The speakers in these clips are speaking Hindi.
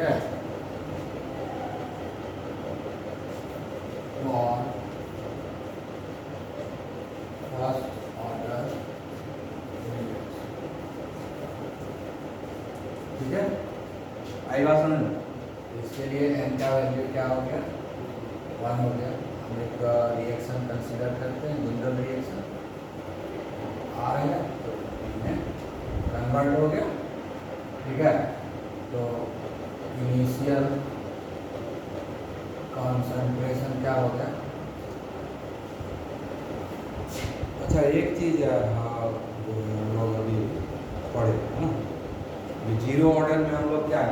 है, और फर्स्ट ऑर्डर, ठीक है। आई बात समझ में? इसके लिए n का वैल्यू क्या हो गया, 1 हो गया। हम एक रिएक्शन कंसीडर करते हैं, जनरल रिएक्शन आ रहा है तो इनमें कन्वर्ट हो गया, ठीक है। तो इनिशियल कॉन्सेंट्रेशन क्या हो गया। अच्छा एक चीज़ यार, हाँ जो हम लोग अभी पढ़े है ना, जीरो ऑर्डर में हम लोग क्या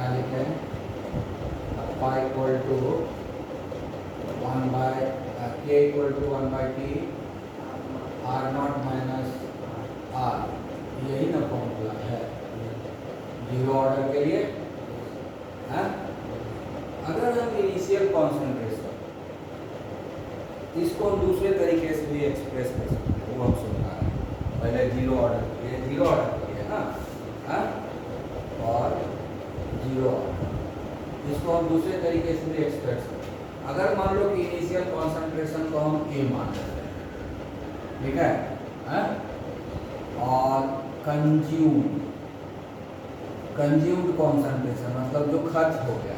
लिखे, pi equal to 1 by k equal to 1 by t r naught minus r, यही ना फॉर्मूला है जीरो ऑर्डर के लिए, है। अगर हम इनिशियल कॉन्सेंट्रेशन इसको हम दूसरे तरीके से भी एक्सप्रेस कर सकते हैं, वो हम समझा रहे हैं। पहले जीरो ऑर्डर के लिए, जीरो ऑर्डर के लिए ना, है, और जीरो ऑर्डर इसको हम दूसरे तरीके से भी एक्सप्रेस करते हैं। अगर मान लो कि इनिशियल कॉन्सेंट्रेशन को हम ए मान लेते हैं, ठीक है, और कंज्यूम्ड कॉन्सेंट्रेशन मतलब जो खर्च हो गया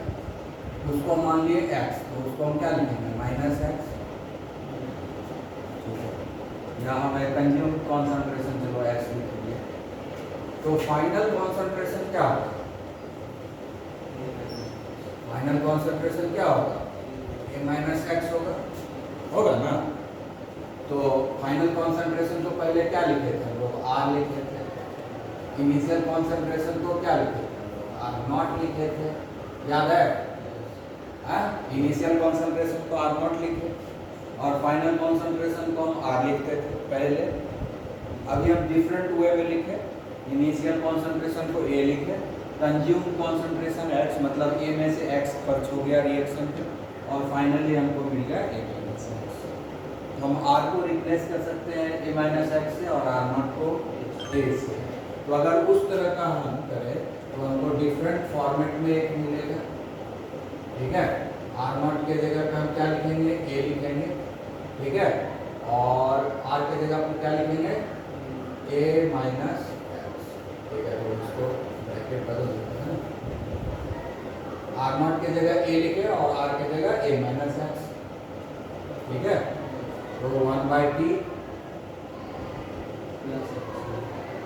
उसको मान लिए x, तो उसको हम क्या लिखेंगे, माइनस एक्स। यहाँ हमें कंज्यूम्ड कॉन्सेंट्रेशन चलो x लिखेंगे, तो फाइनल कॉन्सेंट्रेशन क्या होगा, फाइनल कॉन्सेंट्रेशन क्या होगा, a माइनस एक्स होगा ना। तो फाइनल कॉन्सेंट्रेशन तो पहले क्या लिखे थे हम लोग, r लिखे थे। इनिशियल कॉन्सेंट्रेशन को क्या लिखे थे हम लोग, r नॉट लिखे थे, याद है। इनिशियल कॉन्सेंट्रेशन को r नॉट लिखे और फाइनल कॉन्सेंट्रेशन को हम r लिखते थे पहले। अभी हम डिफरेंट वे में लिखे, इनिशियल कॉन्सेंट्रेशन को a लिखे, कंज्यूम कॉन्सेंट्रेशन x, मतलब a में से x खर्च हो गया रिएक्शन पे, और फाइनली हमको मिल गया a माइनस एक्स। तो हम r को रिप्लेस कर सकते हैं a माइनस एक्स से और r नॉट को a से। तो अगर उस तरह का हम करें तो हमको डिफरेंट फॉर्मेट में एक मिलेगा, ठीक है। r नॉट के जगह पे हम क्या लिखेंगे, a लिखेंगे, ठीक है, और r के जगह पे क्या लिखेंगे, a माइनस एक्स, ठीक है। तो इसको ब्रैकेट बदल देते हैं, r नॉट के जगह a लिखे और r के जगह a माइनस एक्स, ठीक है। तो 1 बाई टी,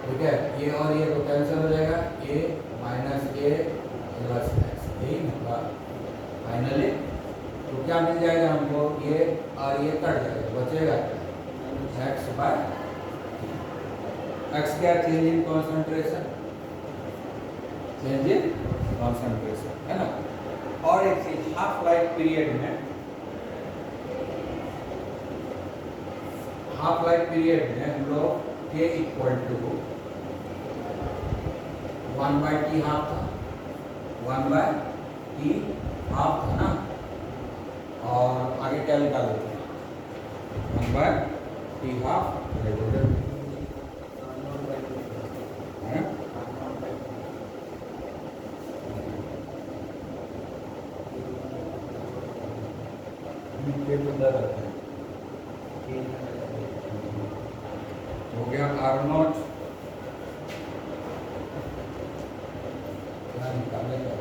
ठीक है, ये और ये तो कैंसिल हो जाएगा, a minus a plus x, यही होगा फाइनली। तो क्या मिल जाएगा हमको, ये और ये कट जाएगा, बचेगा एक्स बाय एक्स, क्या change in concentration, change in concentration, है ना। और एक चीज, हाफ लाइफ पीरियड में, हाफ लाइफ पीरियड में हम लोग k equal to 1 by t half था, 1 बाय टी हाफ था ना, और आगे क्या निकाल देते हैं, 1 बाय टी हाफ रेगुलर, हो गया आर नॉट, क्या निकालेगा,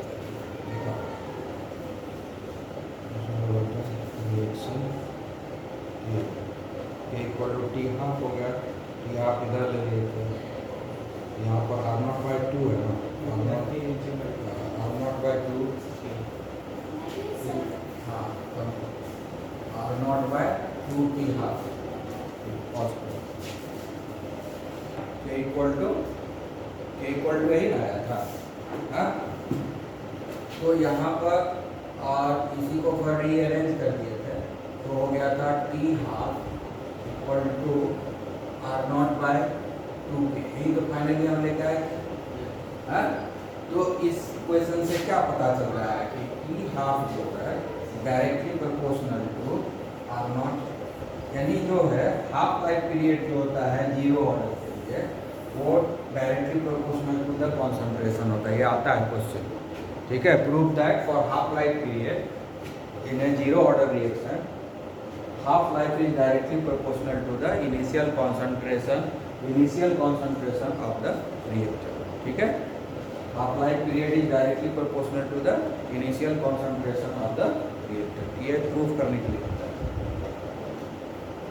देखो reaction equal to t half हो गया, टी हाफ इधर ले लेते हैं, यहाँ पर आर नॉट बाई 2 है ना, आर नॉट बाई 2, हाँ, r naught by 2 t half k equal to यही आया था, हाँ। तो यहाँ पर और इसी को फिर रीअरेंज कर दिए थे, तो हो गया था t half equal to r naught by 2 k, यही तो फाइनली हम लेकर आए थे, हाँ। तो इस क्वेश्चन से क्या पता चल रहा है कि टी हाफ जो है directly proportional to r naught, यानी जो है हाफ लाइफ पीरियड जो होता है जीरो ऑर्डर के लिए वो directly proportional to the concentration होता है, ये आता है क्वेश्चन। ठीक है, prove that for half life period in a zero order reaction half life is directly proportional to the initial concentration of the reactor। ठीक है, half life period is directly proportional to the initial concentration of the reactor। ये प्रूफ करने के लिए होता है।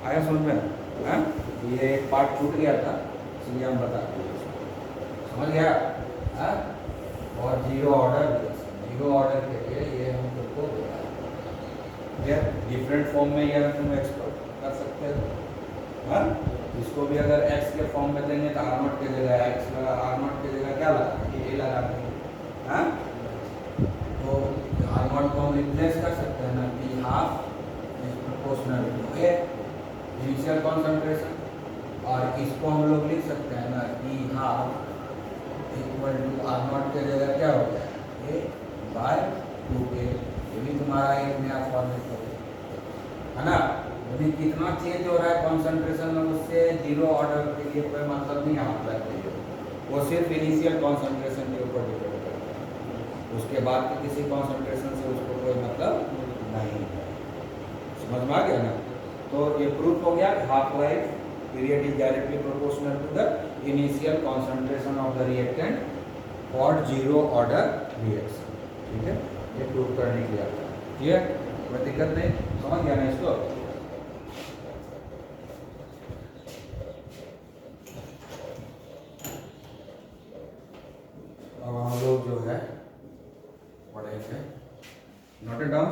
आया समझ में? हाँ, ये एक पार्ट छूट गया था इसलिए हम बता रहे हैं। समझ गया? हाँ, और जीरो ऑर्डर के लिए ये हम सबको डिफरेंट फॉर्म में यह तुम एक्सप्लोर कर सकते हो। हाँ, इसको भी अगर x के फॉर्म में देंगे तो r0 के जगह x लगा, r0 के जगह क्या लगा, a लगा देंगे। हाँ, तो r0 को हम रिप्लेस कर सकते हैं ना, p half is proportional to a initial concentration, और इसको हम लोग लिख सकते हैं ना p half equal to r0 के जगह क्या हो गया, a/2a। ये भी तुम्हारा एक नया फॉर्मेट है ना। अभी कितना चेंज हो रहा है कॉन्सेंट्रेशन में, उससे जीरो ऑर्डर के लिए कोई मतलब नहीं हाफ लाइफ के लिए, वो सिर्फ इनिशियल कॉन्सेंट्रेशन के ऊपर डिपेंड करता है, उसके बाद के किसी कॉन्सेंट्रेशन से उसको कोई मतलब नहीं है। समझ में आ गया ना? तो ये प्रूफ हो गया half life period is directly proportional to the initial concentration of the reactant for zero order reaction. ठीक है, ये प्रूव करने के लिए आता है। ठीक है, कोई दिक्कत नहीं, समझ गया ना इसको? अब हम लोग जो है पढ़ेंगे, note it down.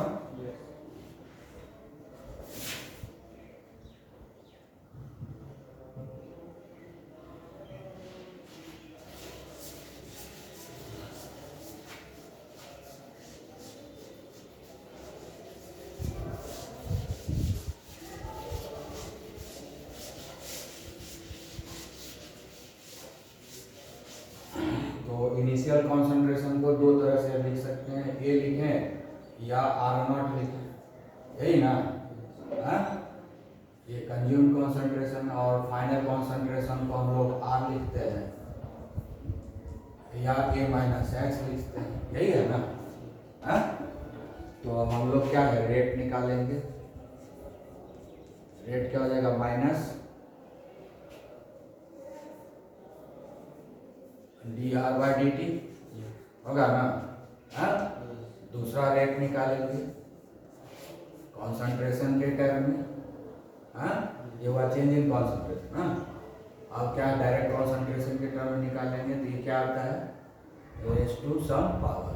Initial concentration को दो तरह से लिख सकते हैं, ए लिखें या r0 लिखें, यही ना? हाँ, ये कंज्यूम कॉन्सेंट्रेशन और फाइनल कॉन्सेंट्रेशन को हम लोग r लिखते हैं या a-x लिखते हैं, यही है ना? हाँ, तो अब हम लोग क्या है, रेट निकालेंगे। रेट क्या हो जाएगा, माइनस dr/dt होगा ना? हाँ, दूसरा रेट निकालेंगे कॉन्सेंट्रेशन के टर्म में। हाँ, ये हुआ चेंज इन कॉन्सेंट्रेशन। हाँ, अब क्या डायरेक्ट कॉन्सेंट्रेशन के टर्म में निकालेंगे तो ये क्या आता है, raise to some power.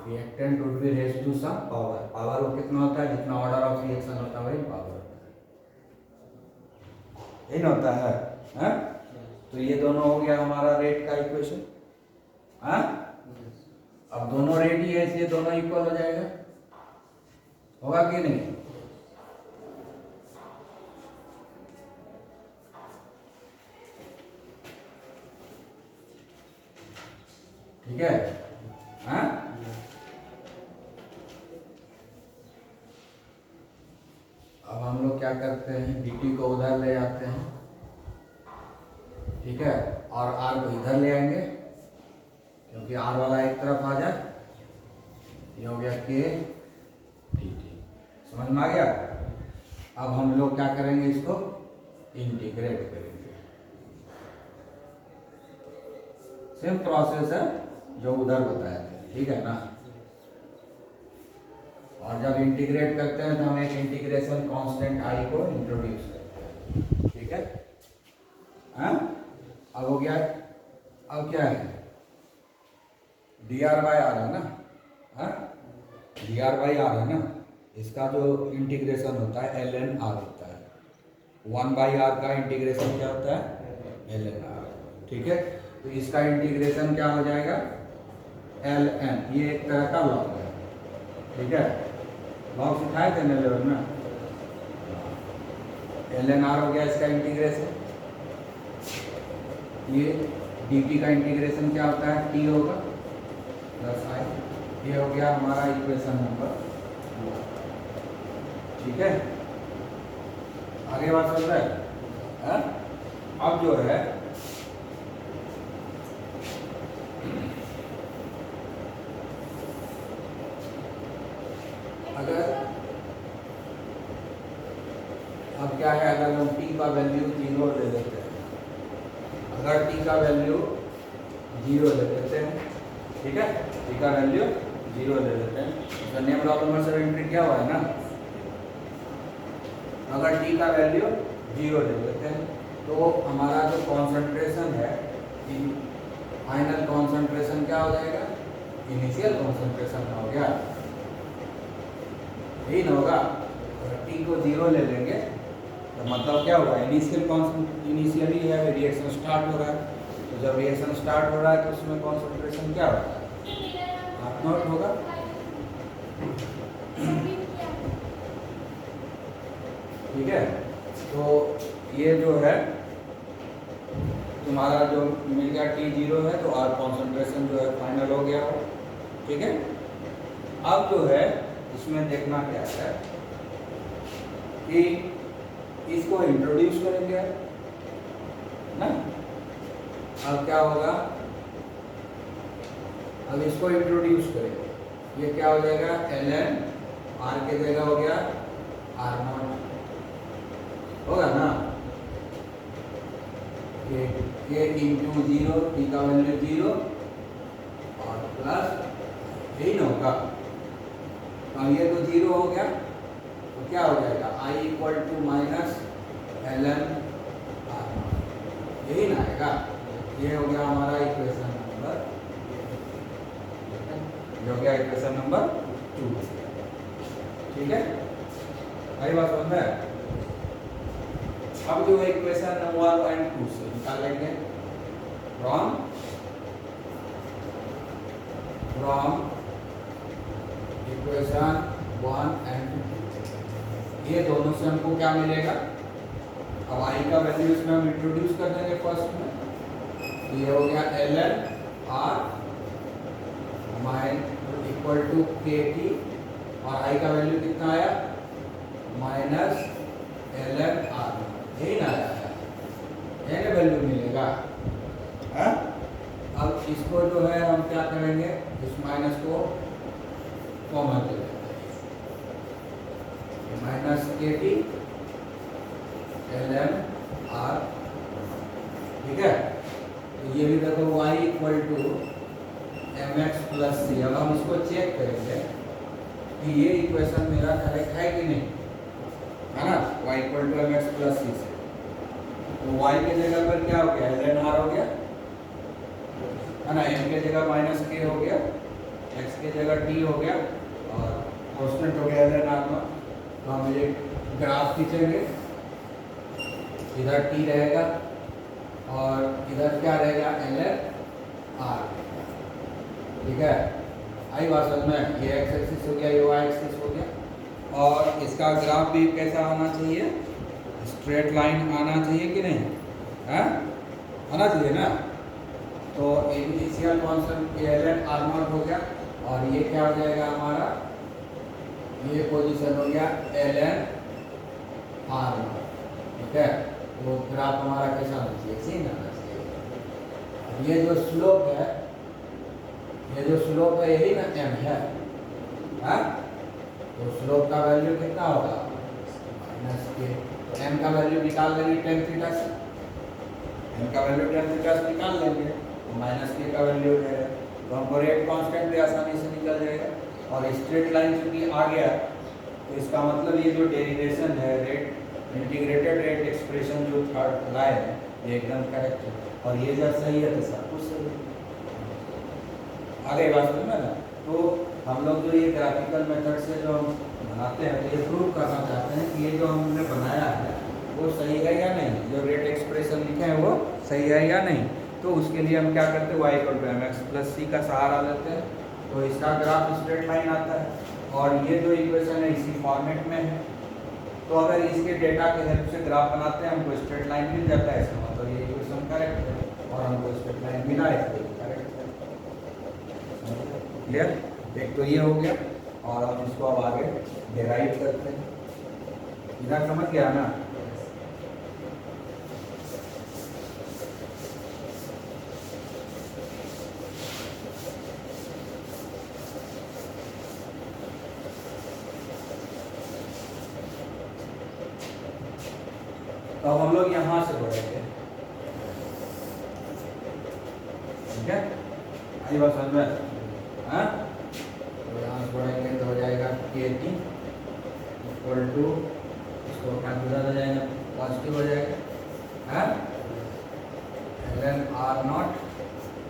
Reactant would be raise to some power. Power वो कितना होता है, जितना ऑर्डर ऑफ रिएक्शन होता है वही पावर होता है, यही होता है। हाँ, तो ये दोनों हो गया हमारा रेट का इक्वेशन। हाँ, अब दोनों रेट ही है इसलिए दोनों इक्वल हो जाएगा, होगा कि नहीं? ठीक है। हाँ, अब हम लोग क्या करते हैं, dt को उधर ले जाते हैं। ठीक है, और r को इधर ले आएंगे क्योंकि r वाला एक तरफ आ जाए, ये हो गया k dt। समझ में आ गया? अब हम लोग क्या करेंगे, इसको इंटीग्रेट करेंगे। सेम प्रोसेस है जो उधर बताया था, ठीक है ना? और जब इंटीग्रेट करते हैं तो हम एक इंटीग्रेशन कांस्टेंट i को इंट्रोड्यूस करते हैं। ठीक है? हाँ, अब हो गया, अब क्या है, dr/r है ना? हाँ, dr/r है ना? इसका जो इंटीग्रेशन होता है ln r होता है। 1/r का इंटीग्रेशन क्या होता है, ln r। ठीक है, तो इसका इंटीग्रेशन क्या हो जाएगा, ln। ये एक तरह का लॉग है। ठीक है, लॉग सिखाए थे ना लेवल में, ln r हो गया इसका इंटीग्रेशन। ये dt का इंटीग्रेशन क्या होता है, t होगा प्लस i। ये हो गया हमारा इक्वेशन नंबर 2। ठीक है, आगे बात चल रहा है। अब जो है वैल्यू 0 ले लेते हैं, अगर t का वैल्यू 0 ले लेते हैं, ठीक है, t का वैल्यू 0 ले लेते हैं, तो नेम रोल नंबर से एंट्री क्या हुआ है ना, अगर t का वैल्यू 0 ले लेते हैं तो हमारा जो कॉन्सेंट्रेशन है, फाइनल कॉन्सेंट्रेशन क्या हो जाएगा, इनिशियल कॉन्सेंट्रेशन हो गया, यही ना होगा। अगर t को 0 ले लेंगे तो मतलब क्या होगा, इनिशियली है रिएक्शन स्टार्ट हो रहा है, तो जब रिएक्शन स्टार्ट हो रहा है तो उसमें कॉन्सेंट्रेशन क्या होगा, R0 होगा। ठीक है, तो ये जो है तुम्हारा जो मिल गया T0 है, तो R कॉन्सेंट्रेशन जो है फाइनल हो गया हो, ठीक है। अब जो है इसमें देखना क्या है कि इसको इंट्रोड्यूस करेंगे ना, अब क्या होगा, अब इसको इंट्रोड्यूस करेंगे, ये क्या हो जाएगा, ln R के जगह हो गया R0 होगा ना, ये इंटू 0, t का वैल्यू 0 और प्लस यही ना होगा, तो ये तो 0 हो गया, तो क्या हो जाएगा, I equal to minus ln R0, यही ना आएगा। ये हो गया हमारा इक्वेशन नंबर, ये हो गया इक्वेशन नंबर 2, ठीक है, आई बात समझ में। अब जो है इक्वेशन नंबर 1 और 2 से निकालेंगे, फ्रॉम इक्वेशन 1 और 2, ये दोनों से हमको क्या मिलेगा, अब I का वैल्यू इसमें हम इंट्रोड्यूस कर देंगे फर्स्ट में, तो ये हो गया ln R equal to KT, और I का वैल्यू कितना आया, माइनस ln R, यही ना आया, यही वैल्यू मिलेगा है? अब इसको जो है हम क्या करेंगे, इस माइनस को कॉमन ले लेंगे, माइनस KT ln R, ठीक है, तो ये भी देखो y equal to mx plus c. अब हम इसको चेक करेंगे कि ये इक्वेशन मेरा करेक्ट है कि नहीं, है ना, y equal to mx plus c से, तो y के जगह पर क्या हो गया, ln R हो गया, है ना, m के जगह माइनस k हो गया, x के जगह t हो गया, और कांस्टेंट हो गया ln R0। तो हम ये ग्राफ खींचेंगे, इधर t रहेगा और इधर क्या रहेगा, ln R, ठीक है, आई बात समझ में। ये x एक्सिस हो गया, ये y एक्सिस हो गया, और इसका ग्राफ भी कैसा आना चाहिए, स्ट्रेट लाइन आना चाहिए कि नहीं, है, आना चाहिए ना। तो इनिशियल कांस्टेंट ये ln R0 हो गया, और ये क्या हो जाएगा हमारा, ये पोजीशन हो गया ln R0, ठीक है। तो ग्राफ हमारा कैसा आना चाहिए, सीन आना चाहिए। ये जो स्लोप है, ये जो स्लोप है यही ना m है, तो स्लोप का वैल्यू कितना होगा, माइनस के, तो m का वैल्यू निकाल लेंगे tan थीटा से, m का वैल्यू tan थीटा से निकाल लेंगे, तो माइनस के का वैल्यू है, तो हमको रेट कांस्टेंट भी आसानी से निकल जाएगा, और स्ट्रेट लाइन चूंकि आ गया, तो इसका मतलब ये जो डेरिवेशन है, रेट इंटीग्रेटेड रेट एक्सप्रेशन जो थर्ड लाए हैं, ये एकदम करेक्ट है, और ये जब सही है तो सब कुछ सही है, आगे बात समझ में ना। तो हम लोग जो ये ग्राफिकल मेथड से जो हम बनाते हैं, तो ये प्रूव करना चाहते हैं कि ये जो हमने बनाया है वो सही है या नहीं, जो रेट एक्सप्रेशन लिखे हैं वो सही है या नहीं। तो उसके लिए हम क्या करते हैं, y equal to mx plus c का सहारा लेते हैं, तो इसका ग्राफ स्ट्रेट लाइन आता है, और ये जो इक्वेशन है इसी फॉर्मेट में है, तो अगर इसके डेटा के हेल्प से ग्राफ बनाते हैं हमको स्ट्रेट लाइन मिल जाता है, इसका मतलब ये इक्वेशन करेक्ट है, और हमको स्ट्रेट लाइन मिला है तो ये करेक्ट है, क्लियर। एक तो ये हो गया, और हम इसको अब आगे डेराइव करते हैं, इधर समझ गया ना। तो हम हम लोग यहां से बढ़ेंगे, ठीक है, आई बात समझ में? हाँ, तो यहाँ से बढ़ेंगे तो हो जाएगा के टी इक्वल टू, इसको कैंसिल हो जाएगा, पॉजिटिव हो जाएगा, हाँ, l n r naught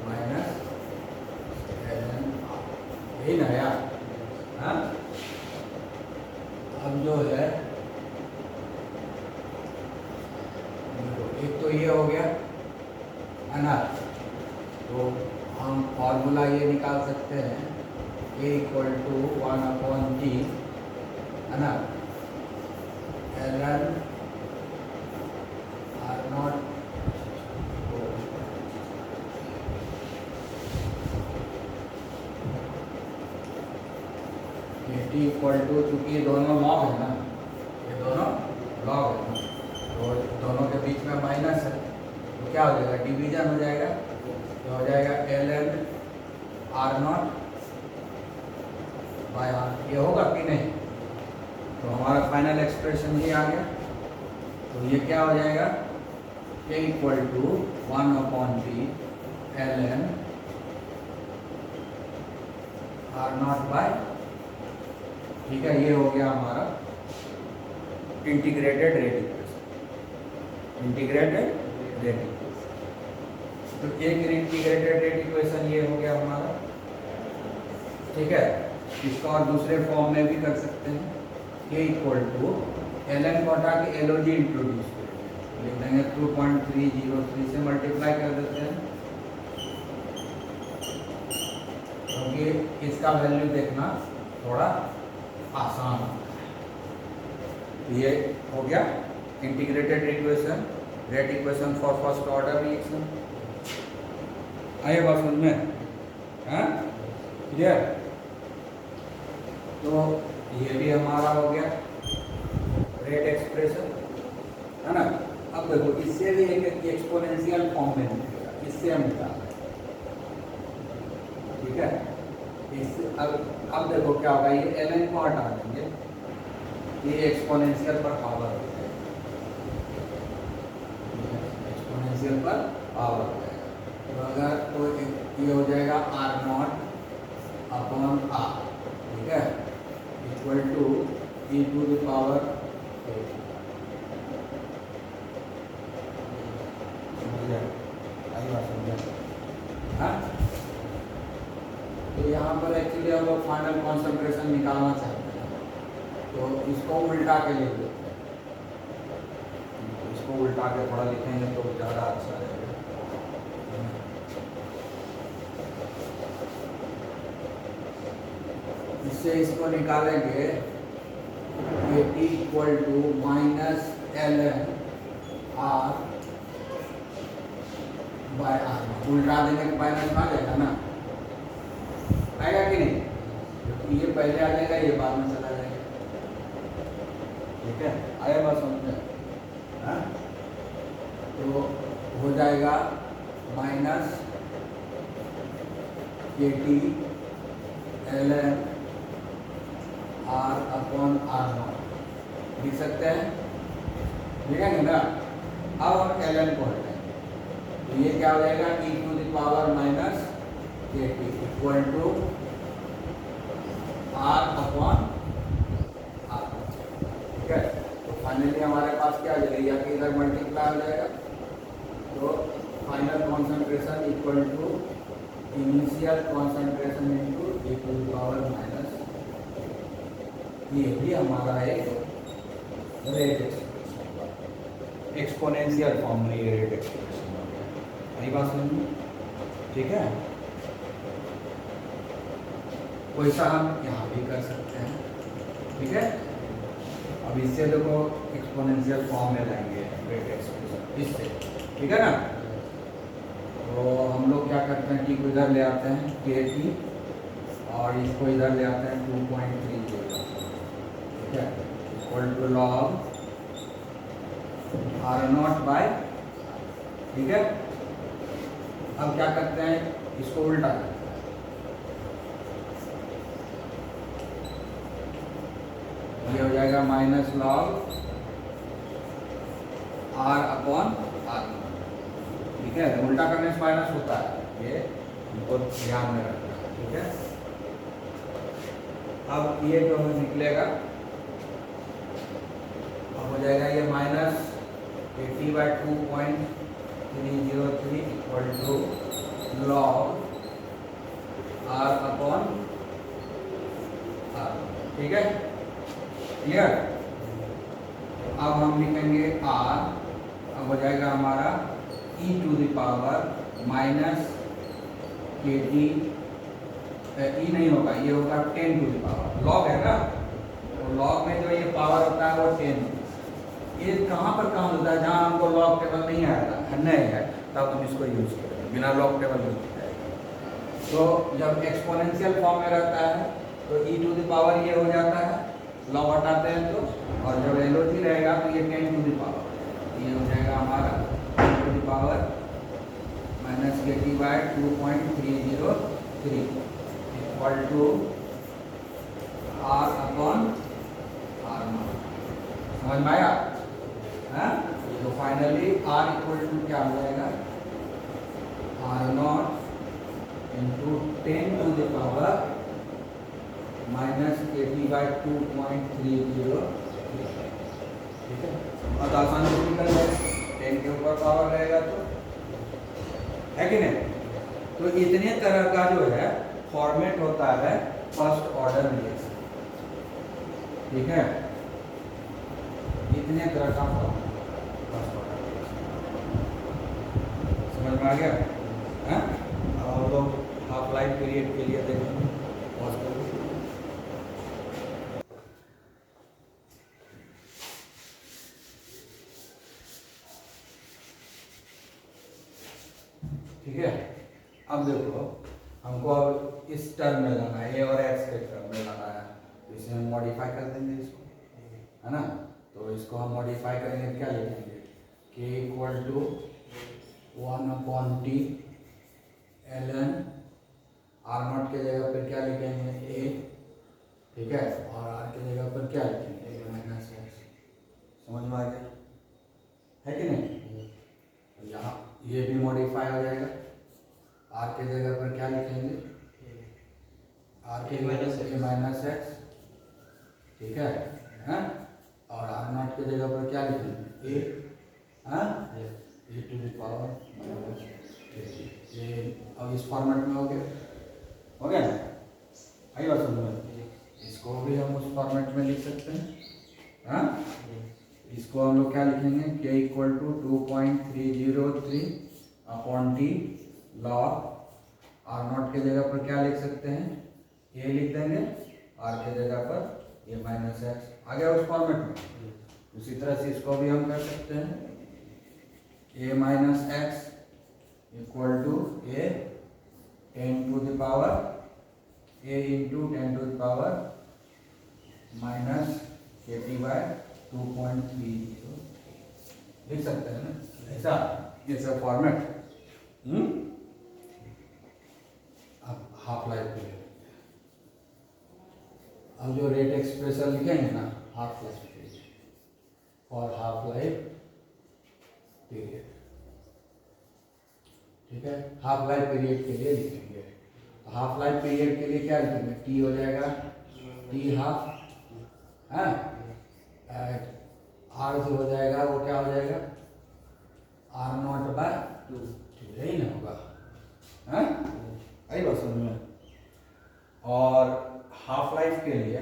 minus l n r, यही ना यार? हाँ, अब जो है एक तो ये हो गया है ना, तो हम फॉर्मूला ये निकाल सकते हैं a इक्वल टू 1/t है ना, l n r naught, t equal to, चूँकि ये दोनों लॉग है ना, ये दोनों लॉग है ना, तो दोनों के बीच में माइनस है, तो क्या हो जाएगा, डिवीजन हो जाएगा, तो हो जाएगा l n r naught by r, ये होगा कि नहीं? तो हमारा फाइनल एक्सप्रेशन ये आ गया, तो ये क्या हो जाएगा, k equal to 1/t l n r naught by, ठीक है, ये हो गया हमारा integrated rate equation, integrated rate equation. तो एक इंटीग्रेटेड रेट इक्वेशन ये हो गया हमारा, ठीक है। इसको और दूसरे फॉर्म में भी कर सकते हैं, k equal to l n को हटा के एल ओ जी इंट्रोड्यूस करेंगे, लिख देंगे 2.303 से मल्टीप्लाई कर देते हैं, क्योंकि इसका वैल्यू देखना थोड़ा आसान होता है। ये हो गया integrated equation, rate equation for first order reaction. आइए बात समझ में, हाँ, क्लियर? तो ये भी हमारा हो गया रेट एक्सप्रेशन, है ना। अब देखो इससे भी एक एक्सपोनेंशियल फॉर्म में निकलेगा, इससे हम निकाल, ठीक है। इससे अब देखो क्या होगा, ये एल एन को हटा देंगे, ये एक्सपोनेंशियल पर पावर हो जाएगा, एक्सपोनेंशियल पर पावर हो जाएगा, तो अगर तो ये हो जाएगा आर नॉट अपॉन आर, ठीक है, equal to e to the power, हाँ। तो यहाँ पर एक्चुअली हम लोग फाइनल कॉन्सेंट्रेशन निकालना चाहते हैं, तो इसको उल्टा के लिख देते हैं, इसको उल्टा के थोड़ा लिखेंगे तो ज़्यादा अच्छा रहेगा। इससे इसको निकालेंगे कि T equal to minus l n r by r, उल्टा देने के माइनस आ जाएगा ना, आएगा कि नहीं? तो ये पहले आ जाएगा, ये बाद में चला जाएगा, ठीक है, आया बात समझ में? हाँ, तो हो जाएगा minus k t l n r upon r naught लिख सकते हैं, लिखेंगे ना। अब हम एल एन को हटाएंगे, तो ये क्या हो जाएगा, e to the power minus k t equal to r upon r, ठीक है। तो फाइनली हमारे पास क्या आ जाएगा, या कि इधर मल्टीप्लाई हो जाएगा, तो final concentration equal to initial concentration into e to the power minus, ये भी हमारा एक रेट एक्सप्रेशन, एक्सपोनेंशियल फॉर्म में ये रेट एक्सप्रेशन हो गया, यही बात समझ में, ठीक है। वैसा हम यहाँ भी कर सकते हैं, ठीक है। अब इससे देखो एक्सपोनेंशियल फॉर्म में लाएंगे रेट एक्सप्रेशन इससे, ठीक है ना। तो हम लोग क्या करते हैं, टी को इधर ले आते हैं के टी, और इसको इधर ले आते हैं 2.30, ठीक है, equal to log r naught by, ठीक है। अब क्या करते हैं, इसको उल्टा करते हैं, ये हो जाएगा minus log r upon r, ठीक है। उल्टा करने से माइनस होता है, ये हमको ध्यान में रखना है, ठीक है। अब ये जो निकलेगा, अब हो जाएगा ये minus 80/2.303 equal to log r upon r, ठीक है, क्लियर। अब हम लिखेंगे आर, अब हो जाएगा हमारा e to the power minus k t, e नहीं होगा, ये होगा 10 टू द पावर, लॉग है ना, तो लॉग में जो ये पावर होता है वो 10। ये कहाँ पर काम होता है, जहाँ हमको लॉग टेबल नहीं आएगा, नहीं है, तब हम इसको यूज करेंगे, बिना लॉग टेबल यूज करेंगे। तो जब एक्सपोनेंशियल फॉर्म में रहता है तो e टू द पावर ये हो जाता है, लॉग हटाते हैं तो, और जब एलओसी रहेगा तो ये 10 टू द पावर, ये हो जाएगा हमारा 10 to the power minus k t by 2.303 equal to r upon r naught. समझ में आया? हाँ, तो फाइनली आर इक्वल टू क्या हो जाएगा, r naught into 10 to the power minus k t by 2.303, ठीक है। और आसानी से निकल जाएगा, 10 के ऊपर पावर रहेगा तो, है कि नहीं। तो इतने तरह का जो है फॉर्मेट होता है फर्स्ट ऑर्डर रिएक्शन, ठीक है। इतने तरह का फॉर्मेट फर्स्ट ऑर्डर रिएक्शन, समझ में आ गया? हैं? अब लोग हाफ लाइफ पीरियड के लिए देखेंगे, पॉज करो। ठीक है। अब देखो हमको अब इस टर्म में लाना है, ए और एक्स के टर्म में लाना है, तो इसे हम मॉडिफाई कर देंगे इसको, है ना। तो इसको हम मॉडिफाई करेंगे, क्या लिखेंगे, k equal to 1/t ln r naught के जगह पर क्या लिखेंगे, ए, ठीक है, और आर के जगह पर क्या लिखेंगे, ए माइनस एक्स। समझ में आ गया, है कि नहीं। यहाँ ये भी मॉडिफाई हो जाएगा, आर के जगह पर क्या लिखेंगे, आर के माइनस एक्स, ठीक है, हैं? और आर नॉट के जगह पर क्या लिखेंगे, ए, हाँ, ए टू द पावर माइनस, ये अब इस फॉर्मेट में हो गया ना, आई बात समझ में। इसको भी हम उस फॉर्मेट में लिख सकते हैं, हाँ। इसको हम लोग क्या लिखेंगे, k equal to 2.303 upon t log r naught के जगह पर क्या लिख सकते हैं, ए लिख देंगे, आर के जगह पर ये माइनस एक्स आ गया उस फॉर्मेट में। उसी तरह से इसको भी हम कर सकते हैं, a minus x equal to a 10 to the power a into 10 to the power minus k t by 2.30 लिख सकते हैं ना, ऐसा ऐसा फॉर्मेट। अब हाफ लाइफ पीरियड, अब जो रेट एक्सप्रेशन लिखेंगे ना, हाफ लाइफ पीरियड और हाफ लाइफ पीरियड, ठीक है। हाफ लाइफ पीरियड के लिए लिखेंगे, तो हाफ लाइफ पीरियड के लिए क्या लिखेंगे, टी हो जाएगा टी हाफ, है, आर जो हो जाएगा वो क्या हो जाएगा, आर नॉट बाय 2, यही ना होगा, है, आई बात समझ में। और हाफ लाइफ के लिए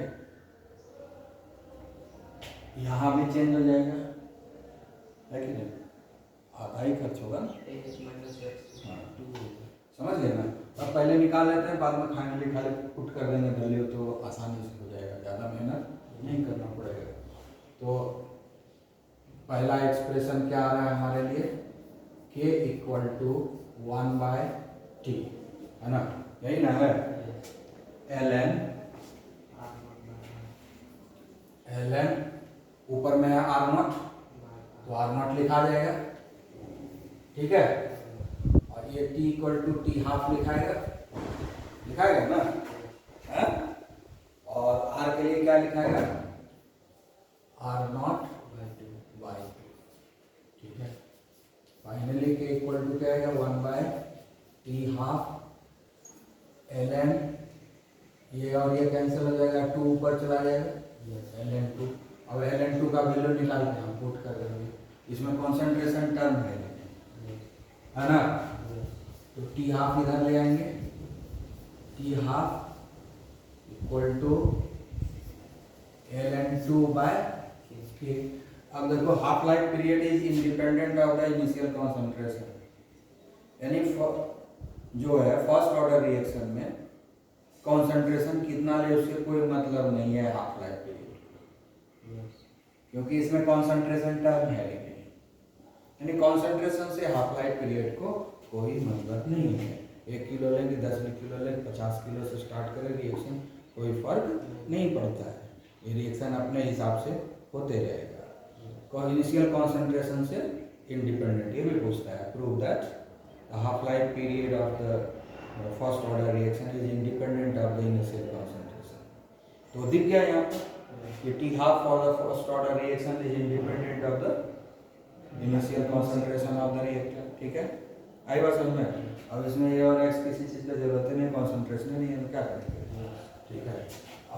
यहाँ भी चेंज हो जाएगा, है कि नहीं, आधा ही खर्च होगा ना, हाँ, समझ गए ना। अब पहले निकाल लेते हैं, बाद में फाइनली खाली पुट कर देंगे वैल्यू, तो आसानी से हो जाएगा, ज़्यादा मेहनत नहीं करना पड़ेगा। तो पहला एक्सप्रेशन क्या आ रहा है हमारे लिए, के इक्वल टू 1/t, है ना, यही ना है, ln ऊपर में है आर नॉट, तो आर नॉट लिखा जाएगा, ठीक है, और ये t equal to t half लिखाएगा ना, है? और आर के लिए क्या लिखाएगा, आर नॉट बाई 2, ठीक फाइनली के इक्वल टू क्या आएगा 1/t½ ln, ये और ये कैंसिल हो जाएगा, 2 ऊपर चला जाएगा ln2। अब ln2 का वैल्यू निकाल के हम पुट कर देंगे, इसमें कॉन्सेंट्रेशन टर्म है ना, तो t½ इधर ले आएंगे, t½ इक्वल टू ln2/k। अब देखो half life period is independent of the initial concentration, यानी जो है फर्स्ट ऑर्डर रिएक्शन में कॉन्सेंट्रेशन कितना ले उससे कोई मतलब नहीं है हाफ लाइफ पीरियड, क्योंकि इसमें कॉन्सेंट्रेशन टर्म है, लेकिन यानी कॉन्सेंट्रेशन से हाफ लाइफ पीरियड को कोई मतलब नहीं है। 1 किलो लेंगे, 10 किलो लेंगे, 50 किलो से स्टार्ट करें रिएक्शन, कोई फर्क नहीं पड़ता है, ये रिएक्शन अपने हिसाब से होते रहेगा। इनिशियल कॉन्सेंट्रेशन से इंडिपेंडेंट, ये भी पूछता है prove that the half life period of the first order reaction is independent of the initial concentration. तो दिख गया यहाँ पर ये t½ for the first order reaction is independent of the initial concentration of the reactor. ठीक है, आई बात समझ में? अब इसमें ये और x किसी चीज़ का जरूरत नहीं, कॉन्सेंट्रेशन नहीं है, तो क्या करेंगे? ठीक है,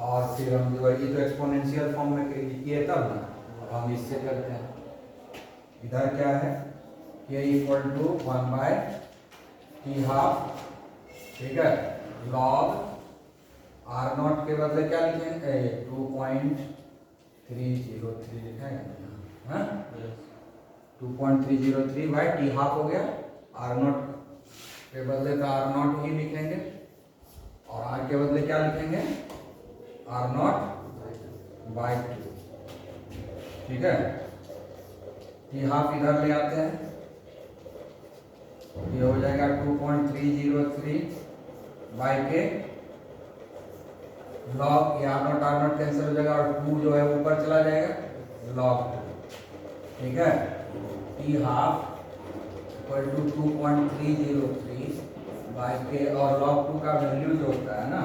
और फिर हम जो ये तो एक्सपोनेंशियल फॉर्म में किए तब ना, अब हम इससे करते हैं। इधर क्या है, ये इक्वल टू 1/t½ ठीक है, log r0 के बदले क्या लिखेंगे 2.303 लिखेंगे, हाँ 2.303/t½ हो गया, r0 के बदले तो r0 ही लिखेंगे, और r के बदले क्या लिखेंगे r0/2। ठीक है, t½ इधर ले आते हैं, ये हो जाएगा 2.303/k log, ये r0 कैंसिल हो जाएगा और 2 जो है ऊपर चला जाएगा log 2। ठीक है, t½ इक्वल टू 2.303/k और log 2 का वैल्यू जो होता है ना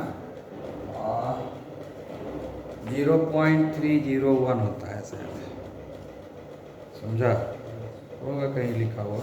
0.301 होता है शायद, समझा होगा कहीं लिखा हुआ।